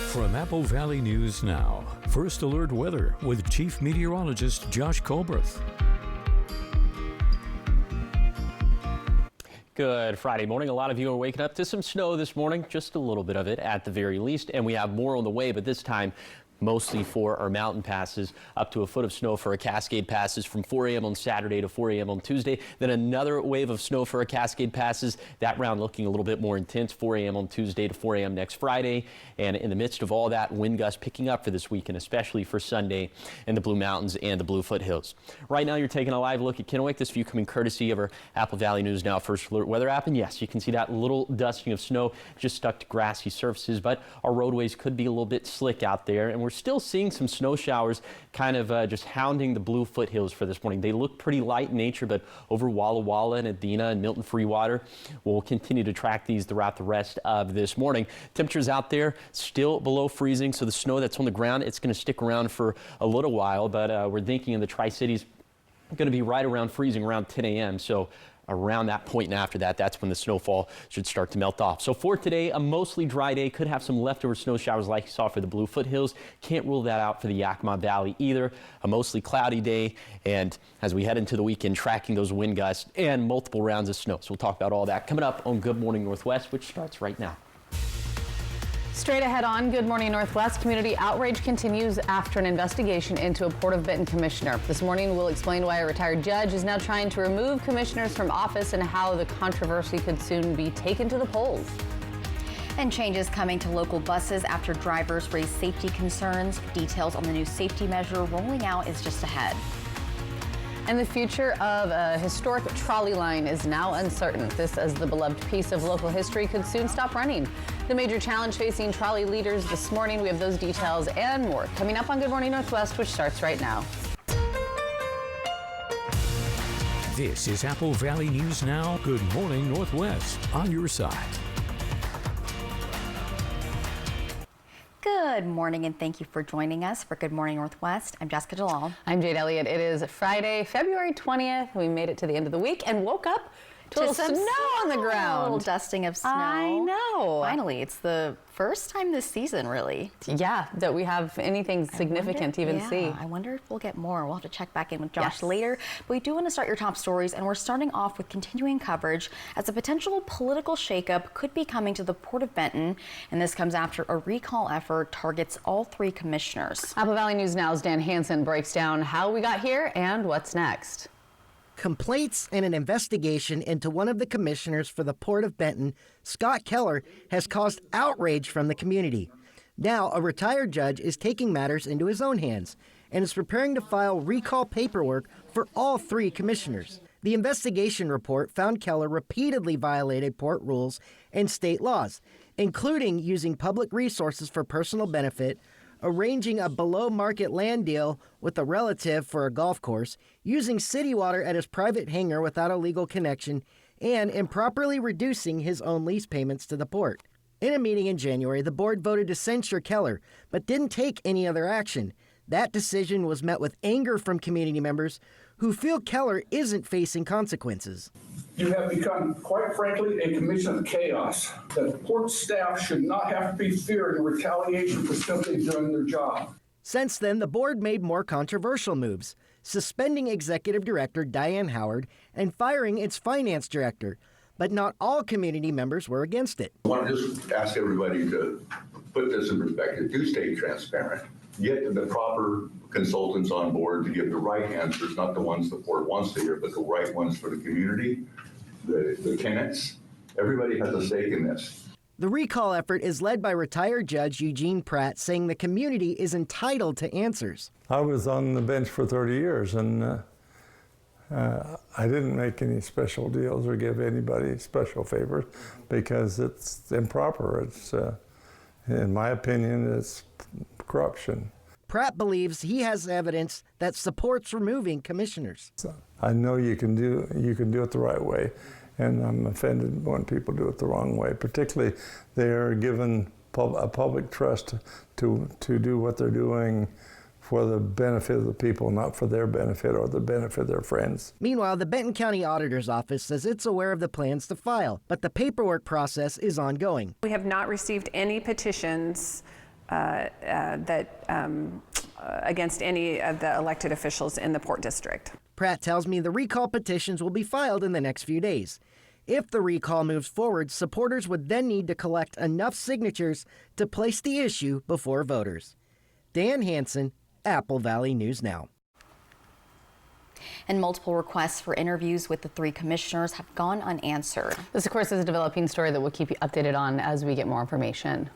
From Apple Valley News Now, First Alert Weather with Chief Meteorologist Josh Colbreth. Good Friday morning. A lot of you are waking up to some snow this morning, just a little bit of it at the very least, and we have more on the way, but this time mostly for our mountain passes. Up to a foot of snow for our Cascade passes from 4 a.m. on Saturday to 4 a.m. on Tuesday. Then another wave of snow for our Cascade passes. That round looking a little bit more intense, 4 a.m. on Tuesday to 4 a.m. next Friday. And in the midst of all that, wind gusts picking up for this weekend, especially for Sunday in the Blue Mountains and the Blue Foothills. Right now, you're taking a live look at Kennewick. This view coming courtesy of our Apple Valley News Now First Alert Weather app. And yes, you can see that little dusting of snow just stuck to grassy surfaces, but our roadways could be a little bit slick out there. And we're still seeing some snow showers kind of just hounding the Blue Foothills for this morning. They look pretty light in nature, but over Walla Walla and Adena and Milton Freewater, we'll continue to track these throughout the rest of this morning. Temperatures out there still below freezing, so the snow that's on the ground, it's going to stick around for a little while, but we're thinking in the Tri-Cities going to be right around freezing around 10 a.m. So around that point and after that, that's when the snowfall should start to melt off. So for today, a mostly dry day. Could have some leftover snow showers like you saw for the Blue Foothills. Can't rule that out for the Yakima Valley either. A mostly cloudy day. And as we head into the weekend, tracking those wind gusts and multiple rounds of snow. So we'll talk about all that coming up on Good Morning Northwest, which starts right now. Straight ahead on Good Morning Northwest, community outrage continues after an investigation into a Port of Benton commissioner. This morning, we'll explain why a retired judge is now trying to remove commissioners from office and how the controversy could soon be taken to the polls. And changes coming to local buses after drivers raise safety concerns. Details on the new safety measure rolling out is just ahead. And the future of a historic trolley line is now uncertain. This, as the beloved piece of local history could soon stop running. The major challenge facing trolley leaders this morning. We have those details and more coming up on Good Morning Northwest, which starts right now. This is Apple Valley News Now. Good Morning Northwest, on your side. Good morning, and thank you for joining us for Good Morning Northwest. I'm Jessica Jalal. I'm Jade Elliott. It is Friday, February 20th. We made it to the end of the week and woke up to a little snow on the ground. A little dusting of snow. I know. Finally, it's the first time this season, really. Yeah, that we have anything significant to even see. I wonder if we'll get more. We'll have to check back in with Josh Yes. later. But we do want to start your top stories, and we're starting off with continuing coverage as a potential political shakeup could be coming to the Port of Benton. And this comes after a recall effort targets all three commissioners. Apple Valley News Now's Dan Hansen breaks down how we got here and what's next. Complaints and an investigation into one of the commissioners for the Port of Benton, Scott Keller, has caused outrage from the community. Now, a retired judge is taking matters into his own hands and is preparing to file recall paperwork for all three commissioners. The investigation report found Keller repeatedly violated port rules and state laws, including using public resources for personal benefit, arranging a below-market land deal with a relative for a golf course, using city water at his private hangar without a legal connection, and improperly reducing his own lease payments to the port. In a meeting in January, the board voted to censure Keller, but didn't take any other action. That decision was met with anger from community members who feel Keller isn't facing consequences. You have become, quite frankly, a commission of chaos. The port staff should not have to be fearing retaliation for simply doing their job. Since then, the board made more controversial moves, suspending Executive Director Diane Howard and firing its finance director. But not all community members were against it. I want to just ask everybody to put this in perspective. Do stay transparent. Get the proper consultants on board to give the right answers, not the ones the board wants to hear, but the right ones for the community, the tenants. Everybody has a stake in this. The recall effort is led by retired Judge Eugene Pratt, saying the community is entitled to answers. I was on the bench for 30 years, and I didn't make any special deals or give anybody special favors because it's improper. It's, in my opinion, it's corruption. Pratt believes he has evidence that supports removing commissioners. I know you can do it the right way, and I'm offended when people do it the wrong way. Particularly, they are given a public trust to do what they're doing for the benefit of the people, not for their benefit or the benefit of their friends. Meanwhile, the Benton County Auditor's Office says it's aware of the plans to file, but the paperwork process is ongoing. We have not received any petitions against any of the elected officials in the Port District. Pratt tells me the recall petitions will be filed in the next few days. If the recall moves forward, supporters would then need to collect enough signatures to place the issue before voters. Dan Hansen, Apple Valley News Now. And multiple requests for interviews with the 3 commissioners have gone unanswered. This, of course, is a developing story that we'll keep you updated on as we get more information.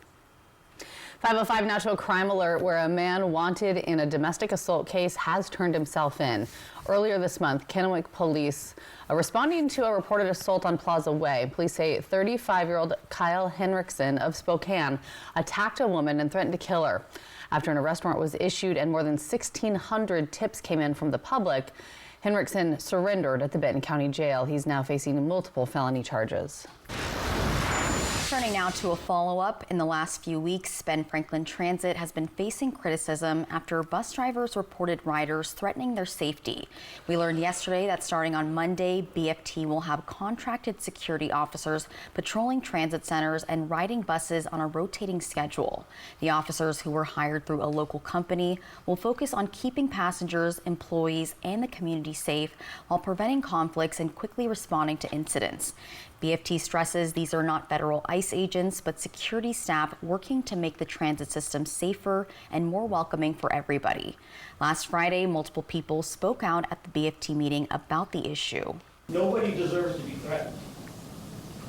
5:05 now to a crime alert where a man wanted in a domestic assault case has turned himself in. Earlier this month, Kennewick police responding to a reported assault on Plaza Way. Police say 35-year-old Kyle Henriksen of Spokane attacked a woman and threatened to kill her. After an arrest warrant was issued and more than 1,600 tips came in from the public, Henriksen surrendered at the Benton County Jail. He's now facing multiple felony charges. Turning now to a follow-up. In the last few weeks, Ben Franklin Transit has been facing criticism after bus drivers reported riders threatening their safety. We learned yesterday that starting on Monday, BFT will have contracted security officers patrolling transit centers and riding buses on a rotating schedule. The officers, who were hired through a local company, will focus on keeping passengers, employees, and the community safe while preventing conflicts and quickly responding to incidents. BFT stresses these are not federal ICE agents, but security staff working to make the transit system safer and more welcoming for everybody. Last Friday, multiple people spoke out at the BFT meeting about the issue. Nobody deserves to be threatened,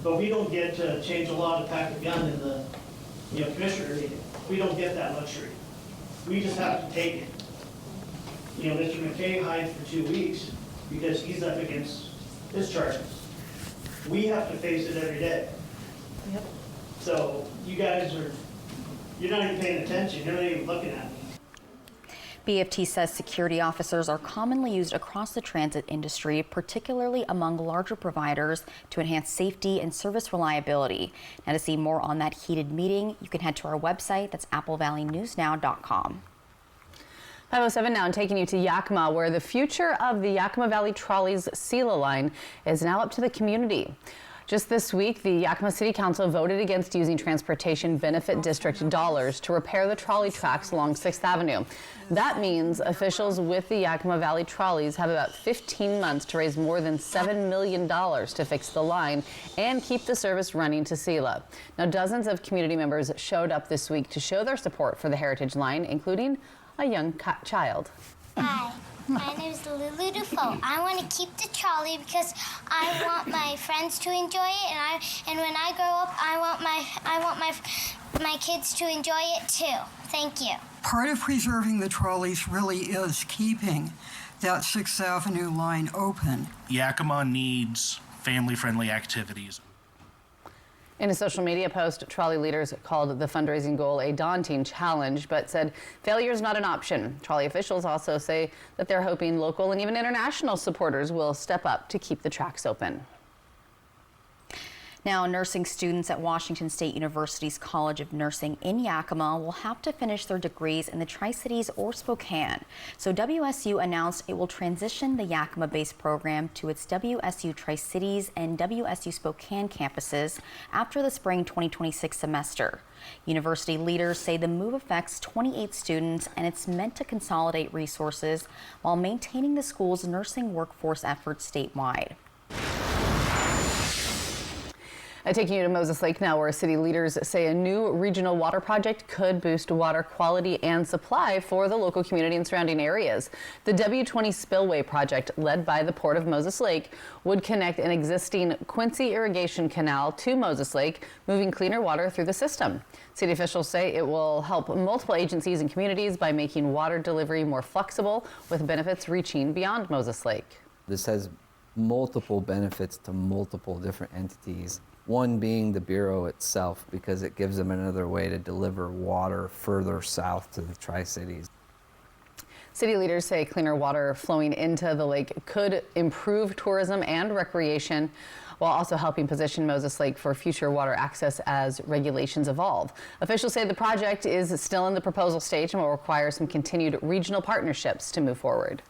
but we don't get to change a law to pack a gun in the commissioner meeting. We don't get that luxury. We just have to take it. Mr. McKay hides for 2 weeks because he's up against his charges. We have to face it every day. Yep. So you guys you're not even paying attention. You're not even looking at me. BFT says security officers are commonly used across the transit industry, particularly among larger providers, to enhance safety and service reliability. Now, to see more on that heated meeting, you can head to our website. That's applevalleynewsnow.com. 5:07 now, and taking you to Yakima, where the future of the Yakima Valley Trolley's SELA line is now up to the community. Just this week, the Yakima City Council voted against using Transportation Benefit District dollars to repair the trolley tracks along 6th Avenue. That means officials with the Yakima Valley Trolleys have about 15 months to raise more than $7 million to fix the line and keep the service running to SELA. Now, dozens of community members showed up this week to show their support for the Heritage Line, including a young child. Hi, my name is Lulu Defoe. I want to keep the trolley because I want my friends to enjoy it, and when I grow up, I want my kids to enjoy it too. Thank you. Part of preserving the trolleys really is keeping that 6th Avenue line open. Yakima needs family-friendly activities. In a social media post, trolley leaders called the fundraising goal a daunting challenge, but said failure is not an option. Trolley officials also say that they're hoping local and even international supporters will step up to keep the tracks open. Now, nursing students at Washington State University's College of Nursing in Yakima will have to finish their degrees in the Tri-Cities or Spokane. So WSU announced it will transition the Yakima-based program to its WSU Tri-Cities and WSU Spokane campuses after the spring 2026 semester. University leaders say the move affects 28 students, and it's meant to consolidate resources while maintaining the school's nursing workforce efforts statewide. Taking you to Moses Lake now, where city leaders say a new regional water project could boost water quality and supply for the local community and surrounding areas. The W20 Spillway project, led by the Port of Moses Lake, would connect an existing Quincy irrigation canal to Moses Lake, moving cleaner water through the system. City officials say it will help multiple agencies and communities by making water delivery more flexible, with benefits reaching beyond Moses Lake. This has multiple benefits to multiple different entities. One being the Bureau itself, because it gives them another way to deliver water further south to the Tri-Cities. City leaders say cleaner water flowing into the lake could improve tourism and recreation, while also helping position Moses Lake for future water access as regulations evolve. Officials say the project is still in the proposal stage and will require some continued regional partnerships to move forward.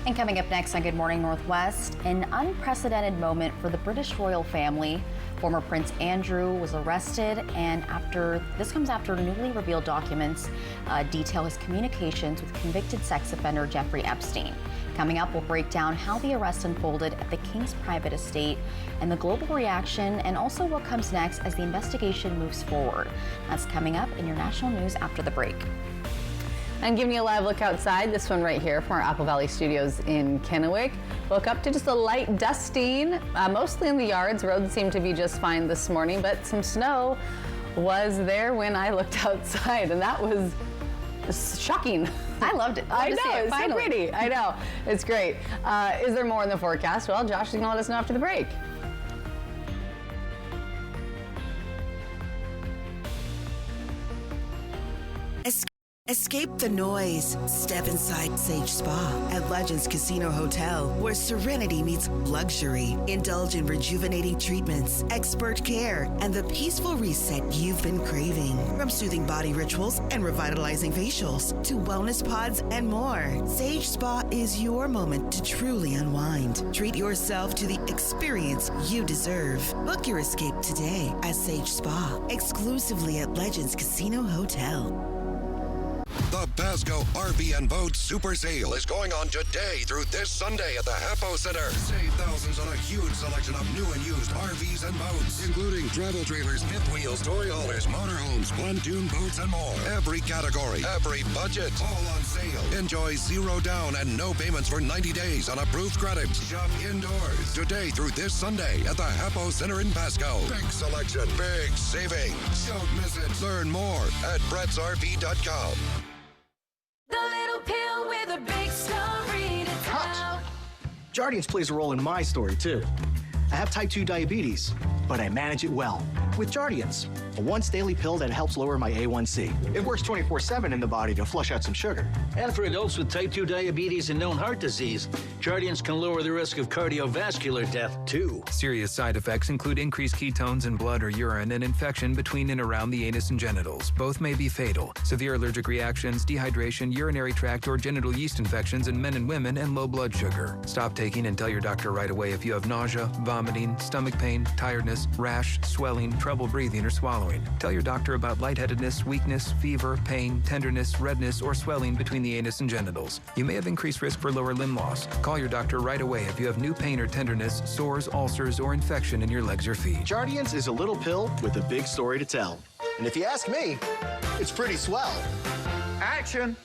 And coming up next on Good Morning Northwest, an unprecedented moment for the British royal family. Former Prince Andrew was arrested, and this comes after newly revealed documents detail his communications with convicted sex offender Jeffrey Epstein. Coming up, we'll break down how the arrest unfolded at the King's private estate and the global reaction, and also what comes next as the investigation moves forward. That's coming up in your national news after the break. I'm giving you a live look outside, this one right here from our Apple Valley studios in Kennewick. Woke up to just a light dusting, mostly in the yards. Roads seem to be just fine this morning, but some snow was there when I looked outside, and that was shocking. I loved it. I know, it's so pretty. I know, it's great. Is there more in the forecast? Well, Josh is going to let us know after the break. Escape the noise. Step inside Sage Spa at Legends Casino Hotel, where serenity meets luxury. Indulge in rejuvenating treatments, expert care, and the peaceful reset you've been craving. From soothing body rituals and revitalizing facials to wellness pods and more, Sage Spa is your moment to truly unwind. Treat yourself to the experience you deserve. Book your escape today at Sage Spa, exclusively at Legends Casino Hotel. The Pasco RV and Boat Super Sale is going on today through this Sunday at the Hapo Center. Save thousands on a huge selection of new and used RVs and boats, including travel trailers, fifth wheels, story haulers, motorhomes, pontoon boats, and more. Every category, every budget, all on sale. Enjoy zero down and no payments for 90 days on approved credit. Shop indoors today through this Sunday at the Hapo Center in Pasco. Big selection, big savings. Don't miss it. Learn more at brettsrv.com. The little pill with a big story to tell. Jardiance plays a role in my story, too. I have type 2 diabetes, but I manage it well with Jardiance, a once-daily pill that helps lower my A1C. It works 24/7 in the body to flush out some sugar. And for adults with type 2 diabetes and known heart disease, Jardiance can lower the risk of cardiovascular death, too. Serious side effects include increased ketones in blood or urine and infection between and around the anus and genitals. Both may be fatal. Severe allergic reactions, dehydration, urinary tract or genital yeast infections in men and women, and low blood sugar. Stop taking and tell your doctor right away if you have nausea, vomiting, stomach pain, tiredness, rash, swelling, trouble breathing or swallowing. Tell your doctor about lightheadedness, weakness, fever, pain, tenderness, redness, or swelling between the anus and genitals. You may have increased risk for lower limb loss. Call your doctor right away if you have new pain or tenderness, sores, ulcers, or infection in your legs or feet. Jardiance is a little pill with a big story to tell. And if you ask me, it's pretty swell. Action!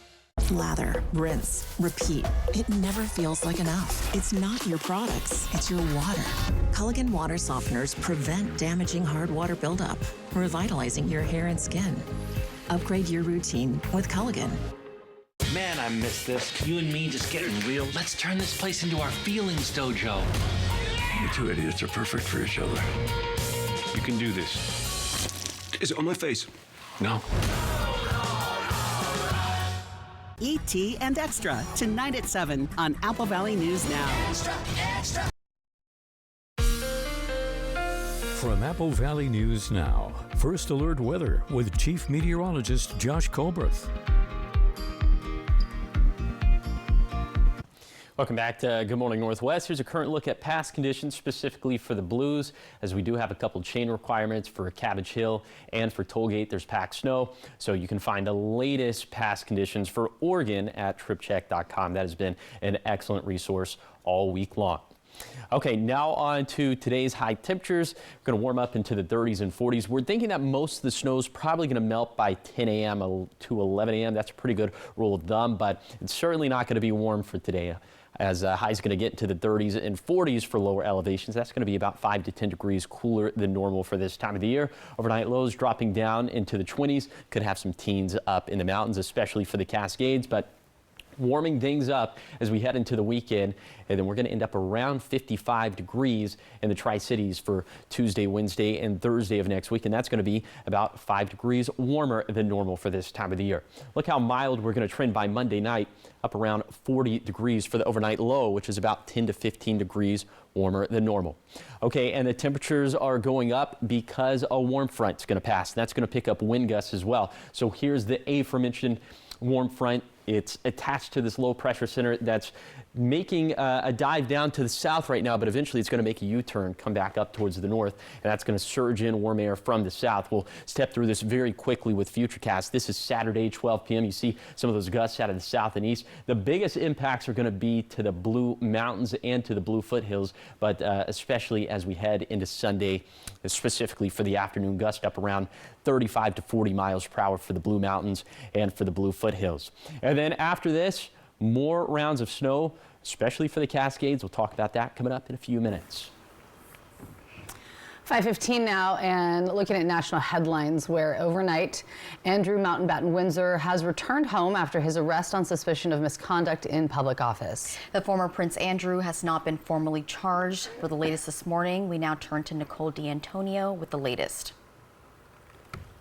Lather, rinse, repeat. It never feels like enough. It's not your products, it's your water. Culligan water softeners prevent damaging hard water buildup, revitalizing your hair and skin. Upgrade your routine with Culligan. Man, I miss this. You and me just getting real. Let's turn this place into our feelings dojo. You two idiots are perfect for each other. You can do this. Is it on my face? No. E.T. and Extra, tonight at 7 on Apple Valley News Now. Extra, extra. From Apple Valley News Now, First Alert Weather with Chief Meteorologist Josh Colbreth. Welcome back to Good Morning Northwest. Here's a current look at past conditions specifically for the Blues, as we do have a couple chain requirements for Cabbage Hill and for Tollgate. There's packed snow, so you can find the latest past conditions for Oregon at tripcheck.com. That has been an excellent resource all week long. Okay, now on to today's high temperatures. We're going to warm up into the 30s and 40s. We're thinking that most of the snow is probably going to melt by 10 a.m. to 11 a.m. That's a pretty good rule of thumb, but it's certainly not going to be warm for today, as highs going to get into the 30s and 40s for lower elevations. That's going to be about 5 to 10 degrees cooler than normal for this time of the year. Overnight lows dropping down into the 20s. Could have some teens up in the mountains, especially for the Cascades, but warming things up as we head into the weekend, and then we're going to end up around 55 degrees in the Tri-Cities for Tuesday, Wednesday, and Thursday of next week, and that's going to be about 5 degrees warmer than normal for this time of the year. Look how mild we're going to trend by Monday night, up around 40 degrees for the overnight low, which is about 10 to 15 degrees warmer than normal. Okay, and the temperatures are going up because a warm front's going to pass, and that's going to pick up wind gusts as well. So here's the aforementioned warm front It's attached to this low pressure center that's making a dive down to the south right now, but eventually it's going to make a U-turn, come back up towards the north, and that's going to surge in warm air from the south. We'll step through this very quickly with Futurecast. This is Saturday, 12 p.m. You see some of those gusts out of the south and east. The biggest impacts are going to be to the Blue Mountains and to the Blue Foothills, but especially as we head into Sunday, specifically for the afternoon, gust up around 35 to 40 miles per hour for the Blue Mountains and for the Blue Foothills. And then after this, more rounds of snow, especially for the Cascades. We'll talk about that coming up in a few minutes. 5:15 now, and looking at national headlines where overnight Andrew Mountbatten Windsor has returned home after his arrest on suspicion of misconduct in public office. The former Prince Andrew has not been formally charged. For the latest this morning, we now turn to Nicole D'Antonio with the latest.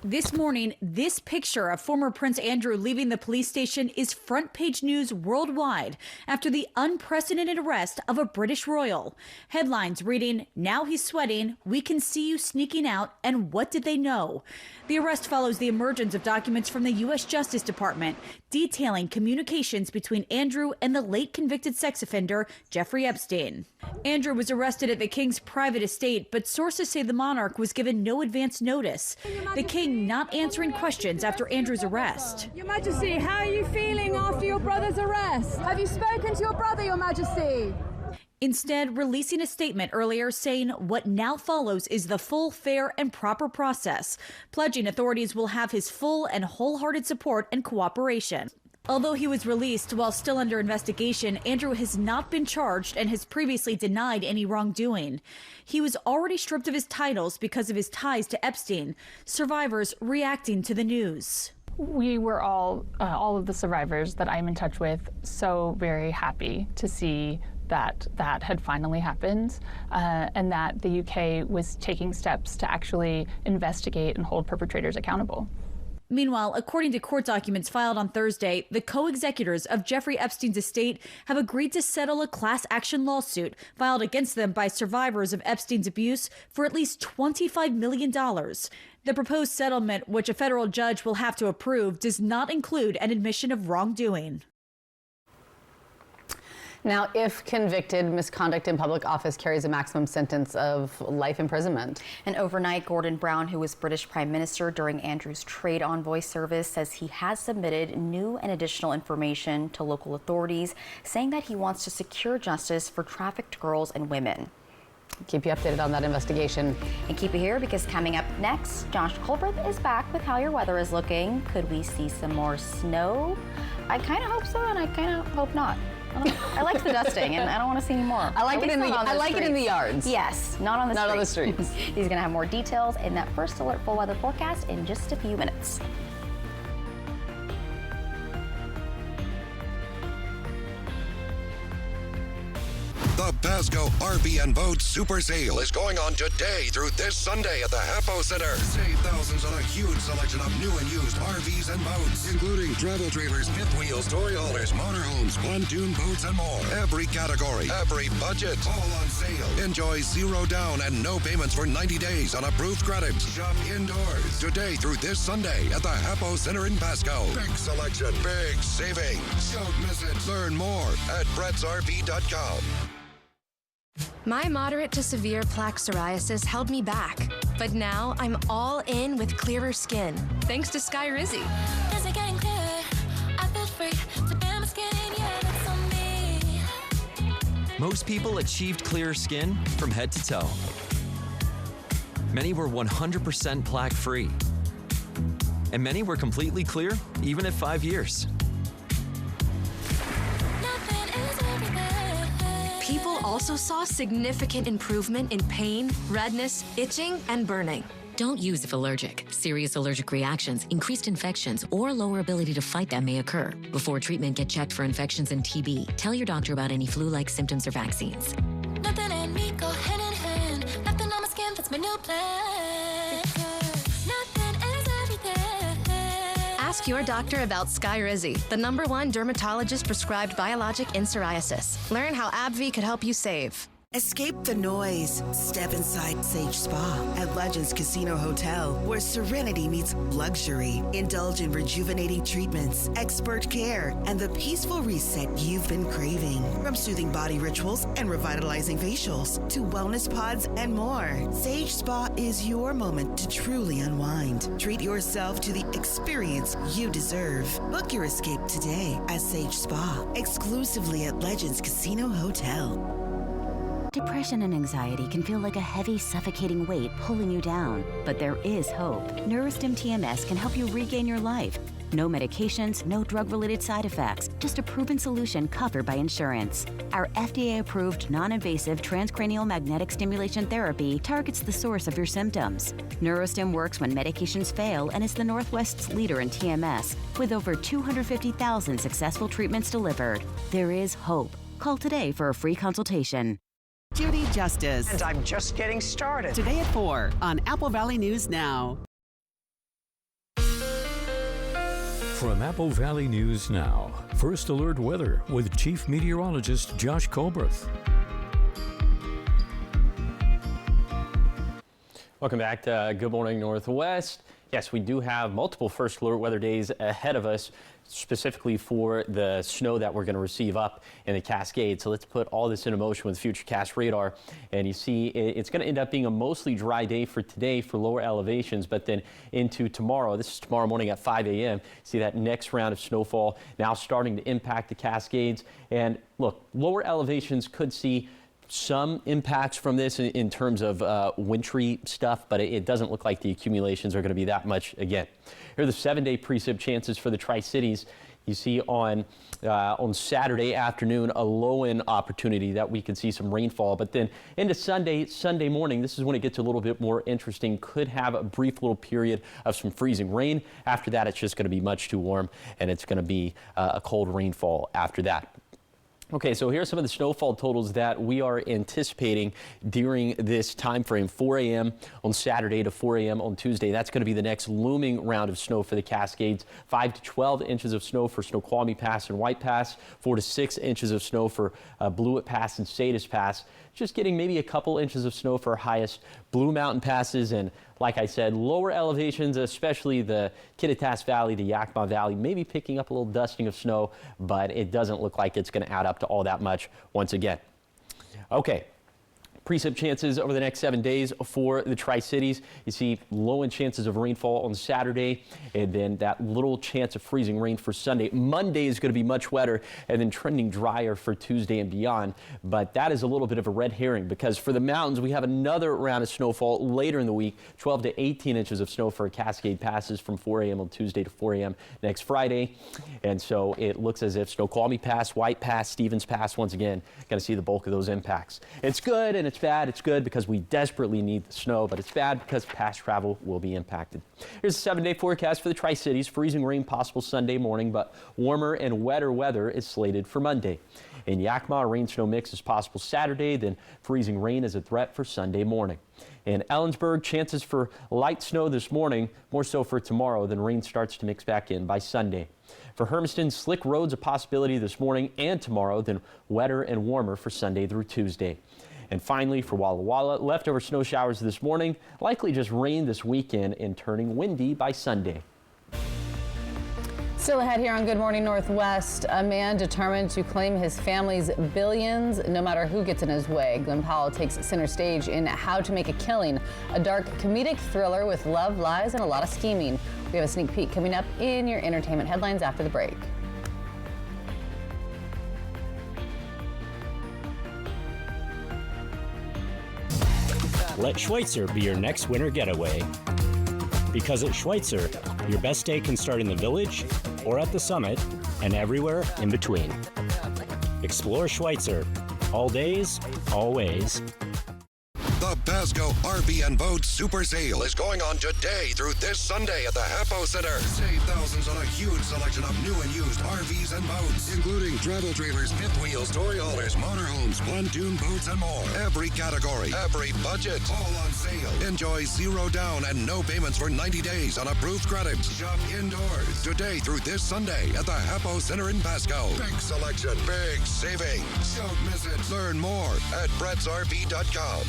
This morning, this picture of former Prince Andrew leaving the police station is front page news worldwide after the unprecedented arrest of a British royal. Headlines reading, "Now he's sweating, we can see you sneaking out, and what did they know?" The arrest follows the emergence of documents from the U.S. Justice Department detailing communications between Andrew and the late convicted sex offender Jeffrey Epstein. Andrew was arrested at the king's private estate, but sources say the monarch was given no advance notice. The king not answering questions after Andrew's arrest. Your Majesty, how are you feeling after your brother's arrest? Have you spoken to your brother, Your Majesty? Instead, releasing a statement earlier saying what now follows is the full, fair, and proper process, pledging authorities will have his full and wholehearted support and cooperation. Although he was released while still under investigation, Andrew has not been charged and has previously denied any wrongdoing. He was already stripped of his titles because of his ties to Epstein. Survivors reacting to the news. We were all of the survivors that I'm in touch with, so very happy to see that had finally happened, and that the UK was taking steps to actually investigate and hold perpetrators accountable. Meanwhile, according to court documents filed on Thursday, the co-executors of Jeffrey Epstein's estate have agreed to settle a class action lawsuit filed against them by survivors of Epstein's abuse for at least $25 million. The proposed settlement, which a federal judge will have to approve, does not include an admission of wrongdoing. Now, if convicted, misconduct in public office carries a maximum sentence of life imprisonment. And overnight, Gordon Brown, who was British Prime Minister during Andrew's trade envoy service, says he has submitted new and additional information to local authorities, saying that he wants to secure justice for trafficked girls and women. Keep you updated on that investigation. And keep it here, because coming up next, Josh Culbreth is back with how your weather is looking. Could we see some more snow? I kind of hope so, and I kind of hope not. I like the dusting, and I don't want to see any more. I like it in the yards. Yes, not on the streets. Not on the streets. He's going to have more details in that First Alert full weather forecast in just a few minutes. The Pasco RV and Boat Super Sale is going on today through this Sunday at the Hapo Center. Save thousands on a huge selection of new and used RVs and boats, including travel trailers, fifth wheels, story haulers, motorhomes, pontoon boats, and more. Every category, every budget, all on sale. Enjoy zero down and no payments for 90 days on approved credit. Shop indoors today through this Sunday at the Hapo Center in Pasco. Big selection, big savings. Don't miss it. Learn more at brettsrv.com. My moderate to severe plaque psoriasis held me back, but now I'm all in with clearer skin, thanks to Skyrizi. Is it getting clearer? I feel free to bear my skin, yeah, that's on me. Most people achieved clearer skin from head to toe. Many were 100% plaque-free. And many were completely clear, even at 5 years. People also saw significant improvement in pain, redness, itching, and burning. Don't use if allergic. Serious allergic reactions, increased infections, or lower ability to fight them may occur. Before treatment, get checked for infections and TB. Tell your doctor about any flu-like symptoms or vaccines. Nothing and me go hand in hand. Nothing on my skin fits my new plan. Nothing is everything. Ask your doctor about Skyrizi, the #1 dermatologist prescribed biologic in psoriasis. Learn how AbbVie could help you save. Escape the noise. Step inside Sage Spa at Legends Casino Hotel, where serenity meets luxury. Indulge in rejuvenating treatments, expert care, and the peaceful reset you've been craving. From soothing body rituals and revitalizing facials to wellness pods and more, Sage Spa is your moment to truly unwind. Treat yourself to the experience you deserve. Book your escape today at Sage Spa, exclusively at Legends Casino Hotel. Depression and anxiety can feel like a heavy, suffocating weight pulling you down. But there is hope. Neurostim TMS can help you regain your life. No medications, no drug-related side effects, just a proven solution covered by insurance. Our FDA-approved, non-invasive transcranial magnetic stimulation therapy targets the source of your symptoms. Neurostim works when medications fail and is the Northwest's leader in TMS, with over 250,000 successful treatments delivered. There is hope. Call today for a free consultation. Judy Justice. And I'm just getting started. Today at 4 on Apple Valley News Now. From Apple Valley News Now, First Alert Weather with Chief Meteorologist Josh Colbreth. Welcome back to Good Morning Northwest. Yes, we do have multiple First Alert weather days ahead of us, specifically for the snow that we're going to receive up in the Cascades. So let's put all this into motion with Futurecast radar. And you see it's going to end up being a mostly dry day for today for lower elevations, but then into tomorrow. This is tomorrow morning at 5 a.m. See that next round of snowfall now starting to impact the Cascades. And look, lower elevations could see some impacts from this in terms of wintry stuff, but it doesn't look like the accumulations are going to be that much again. Here are the 7-day precip chances for the Tri-Cities. You see on Saturday afternoon a low-end opportunity that we could see some rainfall, but then into Sunday morning, this is when it gets a little bit more interesting. Could have a brief little period of some freezing rain. After that, it's just going to be much too warm, and it's going to be a cold rainfall after that. Okay, so here are some of the snowfall totals that we are anticipating during this time frame. 4 a.m. on Saturday to 4 a.m. on Tuesday. That's going to be the next looming round of snow for the Cascades. 5 to 12 inches of snow for Snoqualmie Pass and White Pass. 4 to 6 inches of snow for Blewett Pass and Sadish Pass. Just getting maybe a couple inches of snow for our highest Blue Mountain passes, and like I said, lower elevations, especially the Kittitas Valley, the Yakima Valley, maybe picking up a little dusting of snow, but it doesn't look like it's going to add up to all that much once again. Okay. Precip chances over the next 7 days for the Tri-Cities. You see low-end chances of rainfall on Saturday, and then that little chance of freezing rain for Sunday. Monday is going to be much wetter, and then trending drier for Tuesday and beyond. But that is a little bit of a red herring, because for the mountains, we have another round of snowfall later in the week. 12 to 18 inches of snow for Cascade passes from 4 a.m. on Tuesday to 4 a.m. next Friday. And so it looks as if Snoqualmie Pass, White Pass, Stevens Pass, once again, going to see the bulk of those impacts. It's good and it's bad. It's good because we desperately need the snow, but it's bad because pass travel will be impacted. Here's the 7-day forecast for the Tri-Cities. Freezing rain possible Sunday morning, but warmer and wetter weather is slated for Monday. In Yakima, a rain-snow mix is possible Saturday, then freezing rain is a threat for Sunday morning. In Ellensburg, chances for light snow this morning, more so for tomorrow, then rain starts to mix back in by Sunday. For Hermiston, slick roads a possibility this morning and tomorrow, then wetter and warmer for Sunday through Tuesday. And finally, for Walla Walla, leftover snow showers this morning, likely just rain this weekend and turning windy by Sunday. Still ahead here on Good Morning Northwest, a man determined to claim his family's billions no matter who gets in his way. Glenn Powell takes center stage in How to Make a Killing, a dark comedic thriller with love, lies, and a lot of scheming. We have a sneak peek coming up in your entertainment headlines after the break. Let Schweitzer be your next winter getaway. Because at Schweitzer, your best day can start in the village or at the summit and everywhere in between. Explore Schweitzer. All days, always. The best Pasco RV and Boat Super Sale is going on today through this Sunday at the Hapo Center. Save thousands on a huge selection of new and used RVs and boats, including travel trailers, fifth wheels, toy haulers, motorhomes, pontoon boats, and more. Every category, every budget, all on sale. Enjoy 0 down and no payments for 90 days on approved credit. Shop indoors today through this Sunday at the Hapo Center in Pasco. Big selection, big savings. Don't miss it. Learn more at brettsrv.com.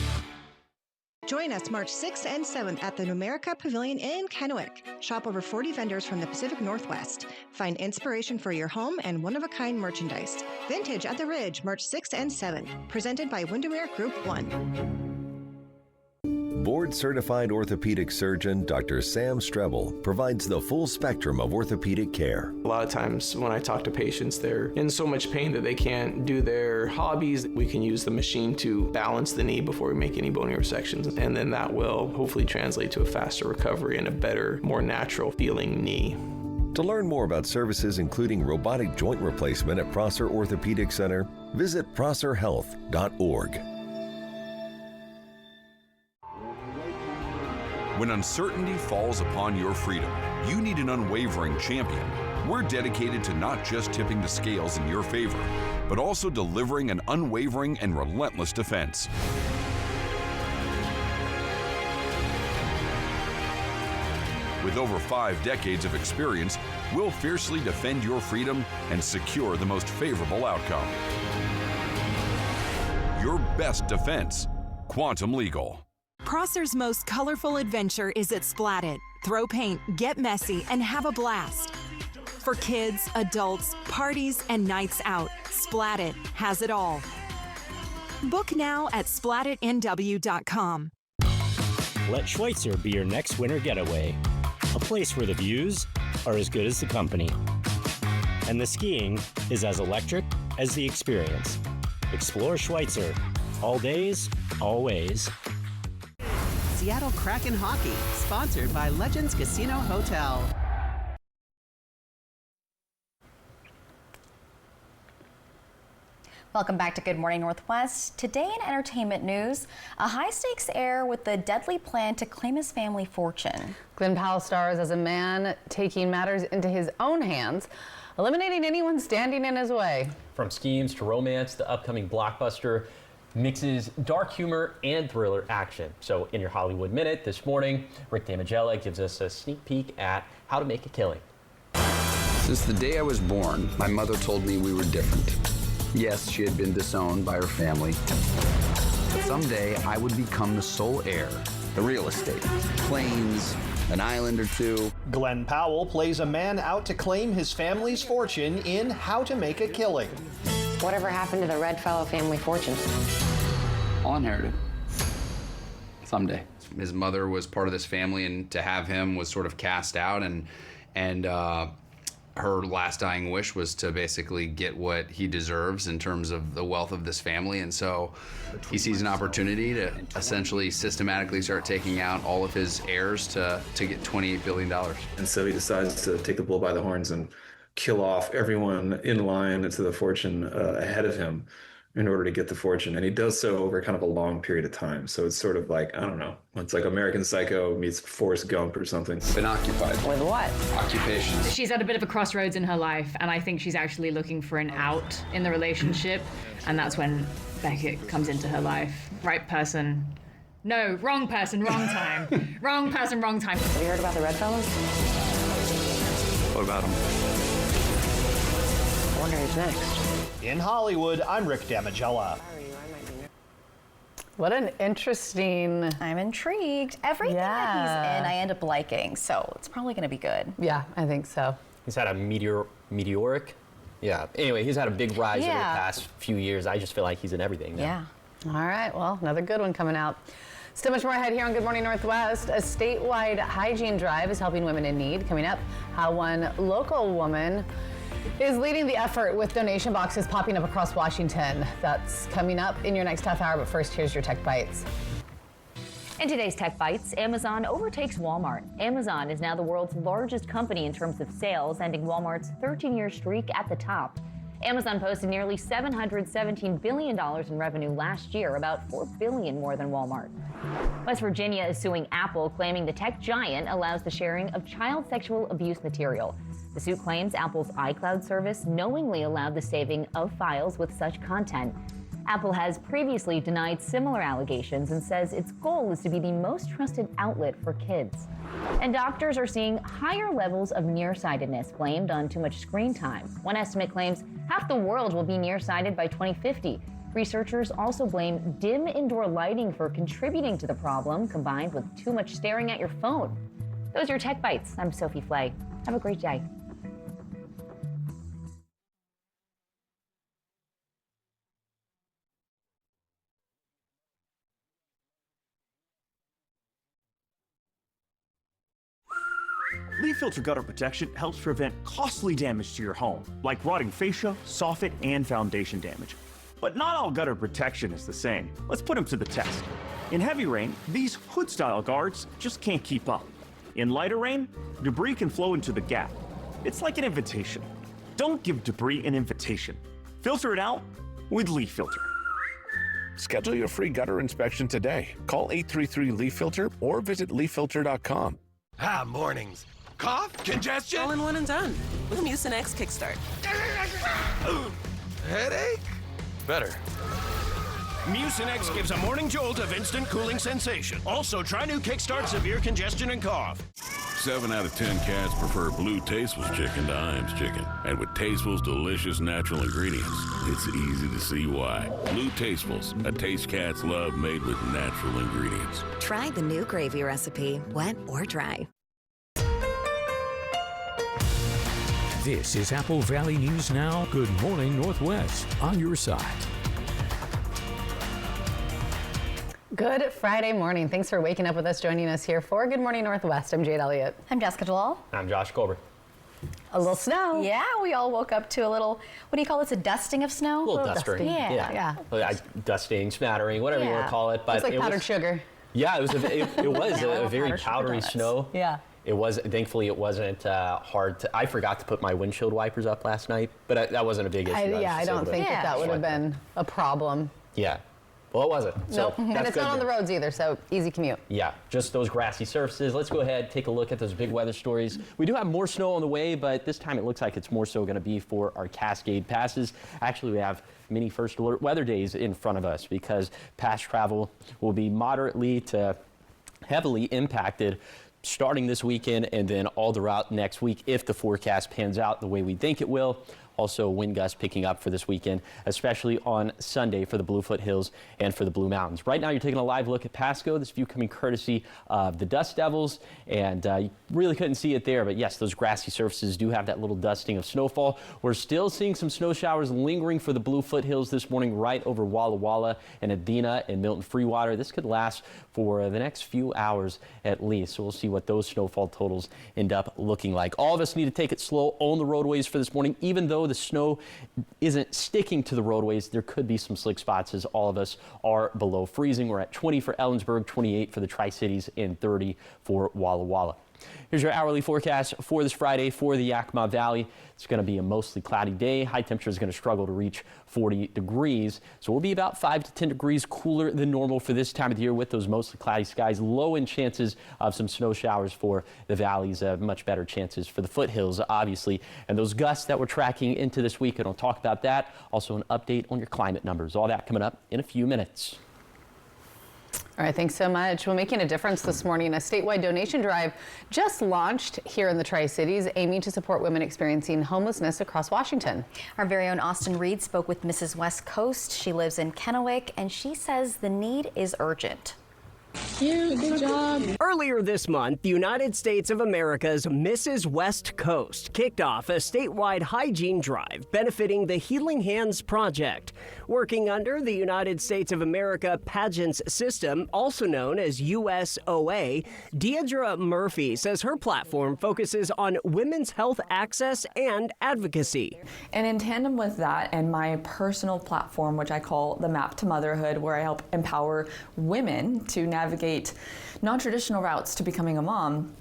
Join us March 6th and 7th at the Numerica Pavilion in Kennewick. Shop over 40 vendors from the Pacific Northwest. Find inspiration for your home and one-of-a-kind merchandise. Vintage at the Ridge, March 6th and 7th. Presented by Windermere Group 1. Board-certified orthopedic surgeon Dr. Sam Strebel provides the full spectrum of orthopedic care. A lot of times when I talk to patients, they're in so much pain that they can't do their hobbies. We can use the machine to balance the knee before we make any bony resections, and then that will hopefully translate to a faster recovery and a better, more natural feeling knee. To learn more about services including robotic joint replacement at Prosser Orthopedic Center, visit prosserhealth.org. When uncertainty falls upon your freedom, you need an unwavering champion. We're dedicated to not just tipping the scales in your favor, but also delivering an unwavering and relentless defense. With over 5 decades of experience, we'll fiercely defend your freedom and secure the most favorable outcome. Your best defense, Quantum Legal. Prosser's most colorful adventure is at Splat It. Throw paint, get messy, and have a blast. For kids, adults, parties, and nights out, Splat It has it all. Book now at splatitnw.com. Let Schweitzer be your next winter getaway. A place where the views are as good as the company. And the skiing is as electric as the experience. Explore Schweitzer. All days, always. Seattle Kraken Hockey, sponsored by Legends Casino Hotel. Welcome back to Good Morning Northwest. Today in entertainment news, a high-stakes heir with the deadly plan to claim his family fortune. Glenn Powell stars as a man taking matters into his own hands, eliminating anyone standing in his way. From schemes to romance, the upcoming blockbuster mixes dark humor and thriller action. So in your Hollywood Minute this morning, Rick Damigella gives us a sneak peek at how to make a killing. Since the day I was born, my mother told me we were different. Yes, she had been disowned by her family. Someday I would become the sole heir, the real estate, planes, an island or two. Glenn Powell plays a man out to claim his family's fortune in How to Make a Killing. Whatever happened to the Redfellow family fortune? I'll inherit it. Someday. His mother was part of this family, and to have him was sort of cast out, and her last dying wish was to basically get what he deserves in terms of the wealth of this family. And so he sees an opportunity to essentially systematically start taking out all of his heirs to get $28 billion. And so he decides to take the bull by the horns and kill off everyone in line to the fortune ahead of him in order to get the fortune. And he does so over kind of a long period of time. So it's sort of like, I don't know, it's like American Psycho meets Forrest Gump or something. Been occupied. With what? Occupations. She's at a bit of a crossroads in her life, and I think she's actually looking for an out in the relationship, and that's when Beckett comes into her life. Right person. No, wrong person, wrong time. Wrong person, wrong time. Have you heard about the Redfellows? What about them? I wonder who's next. In Hollywood, I'm Rick Damigella. What an interesting... I'm intrigued. Everything that he's in, I end up liking, so it's probably going to be good. Yeah, I think so. He's had a meteoric? Yeah. Anyway, he's had a big rise over the past few years. I just feel like he's in everything now. Yeah. All right, well, another good one coming out. Still much more ahead here on Good Morning Northwest. A statewide hygiene drive is helping women in need. Coming up, how one local woman is leading the effort with donation boxes popping up across Washington. That's coming up in your next half hour, but first, here's your Tech Bites. In today's Tech Bites, Amazon overtakes Walmart. Amazon is now the world's largest company in terms of sales, ending Walmart's 13-year streak at the top. Amazon posted nearly $717 billion in revenue last year, about $4 billion more than Walmart. West Virginia is suing Apple, claiming the tech giant allows the sharing of child sexual abuse material. The suit claims Apple's iCloud service knowingly allowed the saving of files with such content. Apple has previously denied similar allegations and says its goal is to be the most trusted outlet for kids. And doctors are seeing higher levels of nearsightedness blamed on too much screen time. One estimate claims half the world will be nearsighted by 2050. Researchers also blame dim indoor lighting for contributing to the problem, combined with too much staring at your phone. Those are your Tech Bites. I'm Sophie Flay. Have a great day. Leaf Filter gutter protection helps prevent costly damage to your home, like rotting fascia, soffit, and foundation damage. But not all gutter protection is the same. Let's put them to the test. In heavy rain, these hood-style guards just can't keep up. In lighter rain, debris can flow into the gap. It's like an invitation. Don't give debris an invitation. Filter it out with Leaf Filter. Schedule your free gutter inspection today. Call 833-LEAF-FILTER or visit leaffilter.com. Mornings. Cough? Congestion? All in one and done with Mucinex Kickstart. Headache? Better. Mucinex gives a morning jolt of instant cooling sensation. Also, try new Kickstart Severe Congestion and Cough. 7 out of 10 cats prefer Blue Tastefuls chicken to Iams chicken. And with Tastefuls' delicious natural ingredients, it's easy to see why. Blue Tastefuls, a taste cats love made with natural ingredients. Try the new gravy recipe, wet or dry. This is Apple Valley News Now. Good morning, Northwest, on your side. Good Friday morning. Thanks for waking up with us, joining us here for Good Morning Northwest. I'm Jade Elliott. I'm Jessica Jalal. I'm Josh Colbert. A little snow. Yeah, we all woke up to a little, what do you call this, a dusting of snow? A little dustering. Yeah. Dusting, smattering, whatever you want to call it. But it's like powdered sugar. Yeah, it was a very powdery snow. Yeah. It was, thankfully, it wasn't hard to. I forgot to put my windshield wipers up last night, but that wasn't a big issue. I don't think that would have been a problem. Yeah. Well, it wasn't. Nope. And it's not on the roads either, so easy commute. Yeah, just those grassy surfaces. Let's go ahead, take a look at those big weather stories. We do have more snow on the way, but this time it looks like it's more so going to be for our Cascade passes. Actually, we have many first alert weather days in front of us because pass travel will be moderately to heavily impacted starting this weekend and then all throughout next week if the forecast pans out the way we think it will. Also, wind gusts picking up for this weekend, especially on Sunday for the Bluefoot Hills and for the Blue Mountains. Right now, you're taking a live look at Pasco. This view coming courtesy of the Dust Devils, and you really couldn't see it there, but yes, those grassy surfaces do have that little dusting of snowfall. We're still seeing some snow showers lingering for the Bluefoot Hills this morning right over Walla Walla and Adena and Milton Freewater. This could last for the next few hours at least, so we'll see what those snowfall totals end up looking like. All of us need to take it slow on the roadways for this morning, even though the snow isn't sticking to the roadways. There could be some slick spots as all of us are below freezing. We're at 20 for Ellensburg, 28 for the Tri-Cities, and 30 for Walla Walla. Here's your hourly forecast for this Friday for the Yakima Valley. It's going to be a mostly cloudy day. High temperature is going to struggle to reach 40 degrees. So we'll be about 5 to 10 degrees cooler than normal for this time of the year with those mostly cloudy skies. Low in chances of some snow showers for the valleys. Much better chances for the foothills, obviously. And those gusts that we're tracking into this week, and I'll talk about that. Also an update on your climate numbers. All that coming up in a few minutes. All right, thanks so much. Well, making a difference this morning, a statewide donation drive just launched here in the Tri-Cities, aiming to support women experiencing homelessness across Washington. Our very own Austin Reed spoke with Mrs. West Coast. She lives in Kennewick, and she says the need is urgent. Good job. Earlier this month, the United States of America's Mrs. West Coast kicked off a statewide hygiene drive benefiting the Healing Hands Project. Working under the United States of America Pageants System, also known as USOA, Deidre Murphy says her platform focuses on women's health access and advocacy. And in tandem with that and my personal platform, which I call the Map to Motherhood, where I help empower women to navigate non-traditional routes to becoming a mom,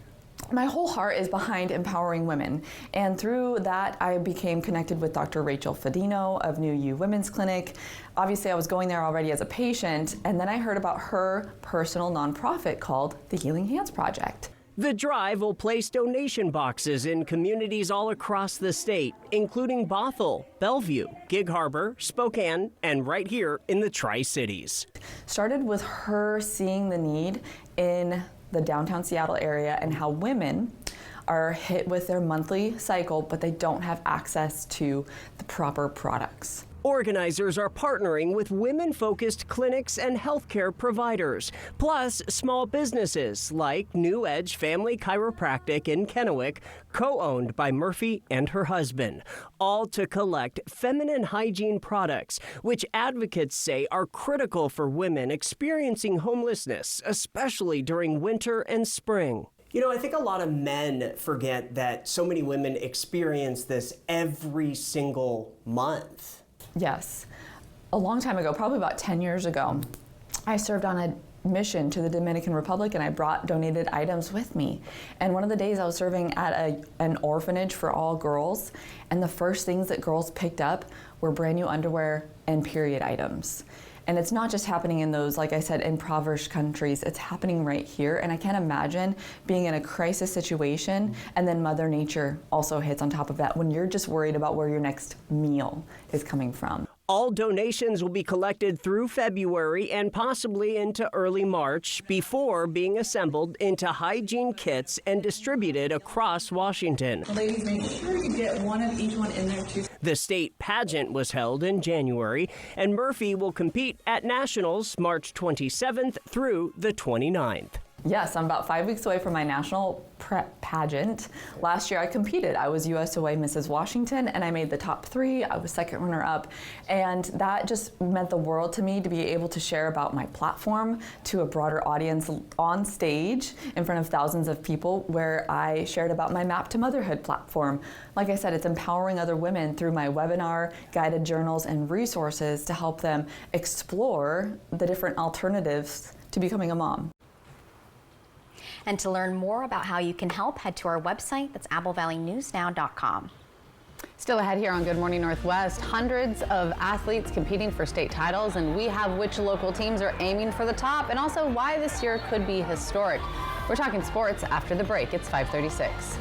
My whole heart is behind empowering women, and through that I became connected with Dr. Rachel Fedino of New You Women's Clinic. Obviously I was going there already as a patient, and then I heard about her personal nonprofit called the Healing Hands Project. The drive will place donation boxes in communities all across the state, including Bothell, Bellevue, Gig Harbor, Spokane, and right here in the Tri-Cities. Started with her seeing the need in the downtown Seattle area and how women are hit with their monthly cycle, but they don't have access to the proper products. Organizers are partnering with women-focused clinics and healthcare providers, plus small businesses like New Edge Family Chiropractic in Kennewick, co-owned by Murphy and her husband, all to collect feminine hygiene products, which advocates say are critical for women experiencing homelessness, especially during winter and spring. You know, I think a lot of men forget that so many women experience this every single month. Yes. A long time ago, probably about 10 years ago, I served on a mission to the Dominican Republic, and I brought donated items with me. And one of the days I was serving at an orphanage for all girls, and the first things that girls picked up were brand new underwear and period items. And it's not just happening in those, like I said, impoverished countries, it's happening right here. And I can't imagine being in a crisis situation and then Mother Nature also hits on top of that when you're just worried about where your next meal is coming from. All donations will be collected through February and possibly into early March before being assembled into hygiene kits and distributed across Washington. Ladies, make sure you get one of each one in there too. The state pageant was held in January, and Murphy will compete at Nationals March 27th through the 29th. Yes, I'm about 5 weeks away from my national pageant. Last year I competed. I was USOA Mrs. Washington, and I made the top 3. I was second runner-up, and that just meant the world to me to be able to share about my platform to a broader audience on stage in front of thousands of people, where I shared about my Map to Motherhood platform. Like I said, it's empowering other women through my webinar, guided journals, and resources to help them explore the different alternatives to becoming a mom. And to learn more about how you can help, head to our website. That's applevalleynewsnow.com. Still ahead here on Good Morning Northwest, hundreds of athletes competing for state titles, and we have which local teams are aiming for the top, and also why this year could be historic. We're talking sports after the break. It's 5:36.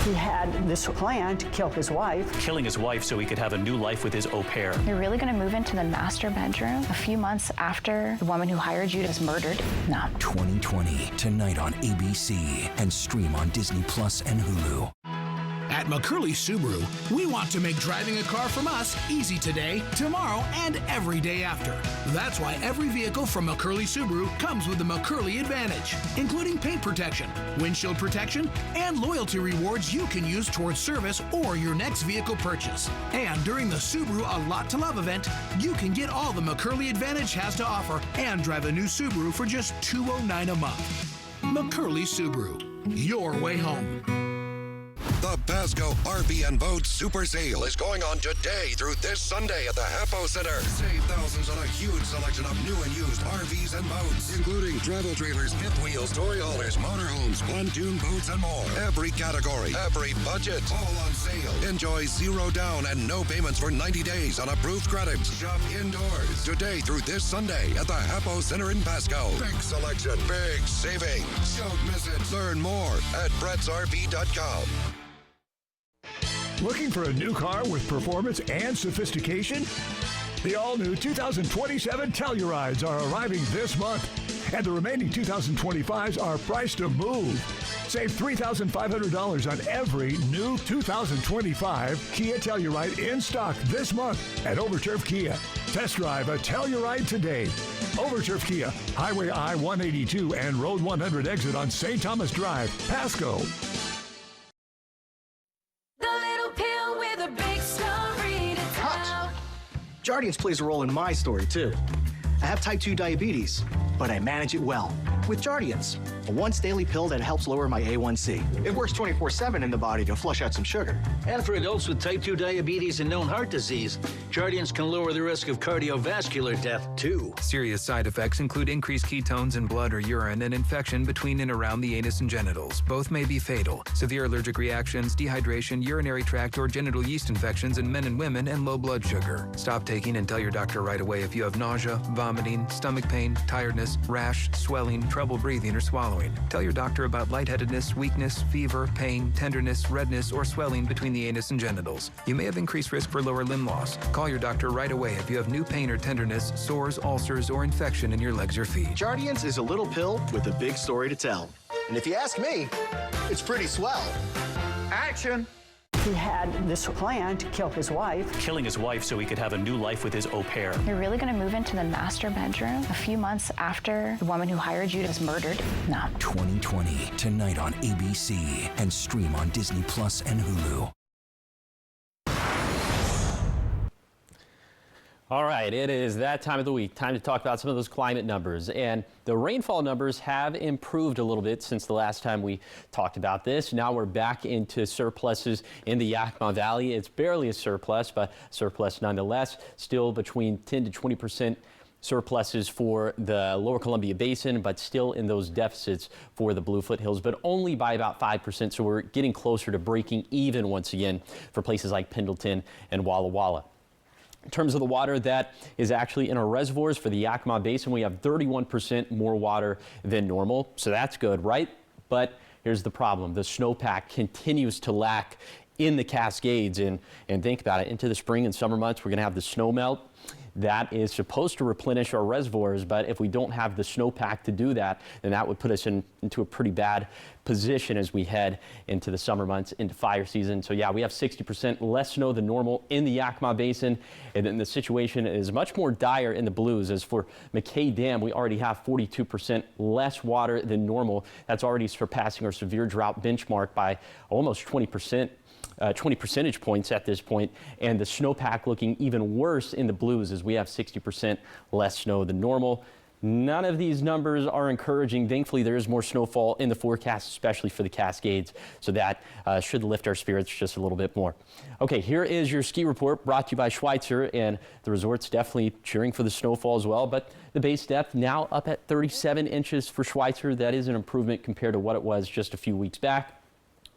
He had this plan to kill his wife. Killing his wife so he could have a new life with his au pair. You're really going to move into the master bedroom a few months after the woman who hired you was murdered? No. 2020, tonight on ABC and stream on Disney Plus and Hulu. At McCurley Subaru, we want to make driving a car from us easy today, tomorrow, and every day after. That's why every vehicle from McCurley Subaru comes with the McCurley Advantage, including paint protection, windshield protection, and loyalty rewards you can use towards service or your next vehicle purchase. And during the Subaru A Lot to Love event, you can get all the McCurley Advantage has to offer and drive a new Subaru for just $209 a month. McCurley Subaru, your way home. The Pasco RV and Boat Super Sale is going on today through this Sunday at the Hapo Center. Save thousands on a huge selection of new and used RVs and boats, including travel trailers, fifth wheels, story haulers, motorhomes, pontoon boats, and more. Every category, every budget, all on sale. Enjoy zero down and no payments for 90 days on approved credits. Shop indoors today through this Sunday at the Hapo Center in Pasco. Big selection, big savings. Don't miss it. Learn more at brettsrv.com. Looking for a new car with performance and sophistication? The all-new 2027 Tellurides are arriving this month, and the remaining 2025s are priced to move. Save $3,500 on every new 2025 Kia Telluride in stock this month at Overturf Kia. Test drive a Telluride today. Overturf Kia, Highway I-182 and Road 100 exit on St. Thomas Drive, Pasco. Jardiance plays a role in my story, too. I have type 2 diabetes, but I manage it well with Jardiance. a once-daily pill that helps lower my A1C. It works 24/7 in the body to flush out some sugar. And for adults with type 2 diabetes and known heart disease, Jardiance can lower the risk of cardiovascular death, too. Serious side effects include increased ketones in blood or urine and infection between and around the anus and genitals. Both may be fatal. Severe allergic reactions, dehydration, urinary tract or genital yeast infections in men and women, and low blood sugar. Stop taking and tell your doctor right away if you have nausea, vomiting, stomach pain, tiredness, rash, swelling, trouble breathing or swallowing. Tell your doctor about lightheadedness, weakness, fever, pain, tenderness, redness, or swelling between the anus and genitals. You may have increased risk for lower limb loss. Call your doctor right away if you have new pain or tenderness, sores, ulcers, or infection in your legs or feet. Jardiance is a little pill with a big story to tell. And if you ask me, it's pretty swell. Action! He had this plan to kill his wife. Killing his wife so he could have a new life with his au pair. You're really going to move into the master bedroom a few months after the woman who hired you was murdered? No. 2020, tonight on ABC, and stream on Disney Plus and Hulu. All right, it is that time of the week. Time to talk about some of those climate numbers. And the rainfall numbers have improved a little bit since the last time we talked about this. Now we're back into surpluses in the Yakima Valley. It's barely a surplus, but surplus nonetheless. Still between 10 to 20% surpluses for the Lower Columbia Basin, but still in those deficits for the Blue Foothills, but only by about 5%. So we're getting closer to breaking even once again for places like Pendleton and Walla Walla. In terms of the water that is actually in our reservoirs for the Yakima Basin, we have 31% more water than normal. So that's good, right? But here's the problem. The snowpack continues to lack in the Cascades. And think about it, into the spring and summer months, we're going to have the snow melt. That is supposed to replenish our reservoirs, but if we don't have the snowpack to do that, then that would put us into a pretty bad position as we head into the summer months, into fire season. So yeah, we have 60% less snow than normal in the Yakima Basin, and then the situation is much more dire in the Blues. As for McKay Dam, we already have 42% less water than normal. That's already surpassing our severe drought benchmark by almost 20%. 20 percentage points at this point, and the snowpack looking even worse in the Blues as we have 60% less snow than normal. None of these numbers are encouraging. Thankfully, there is more snowfall in the forecast, especially for the Cascades, so that should lift our spirits just a little bit more. Okay, here is your ski report brought to you by Schweitzer, and the resort's definitely cheering for the snowfall as well, but the base depth now up at 37 inches for Schweitzer. That is an improvement compared to what it was just a few weeks back.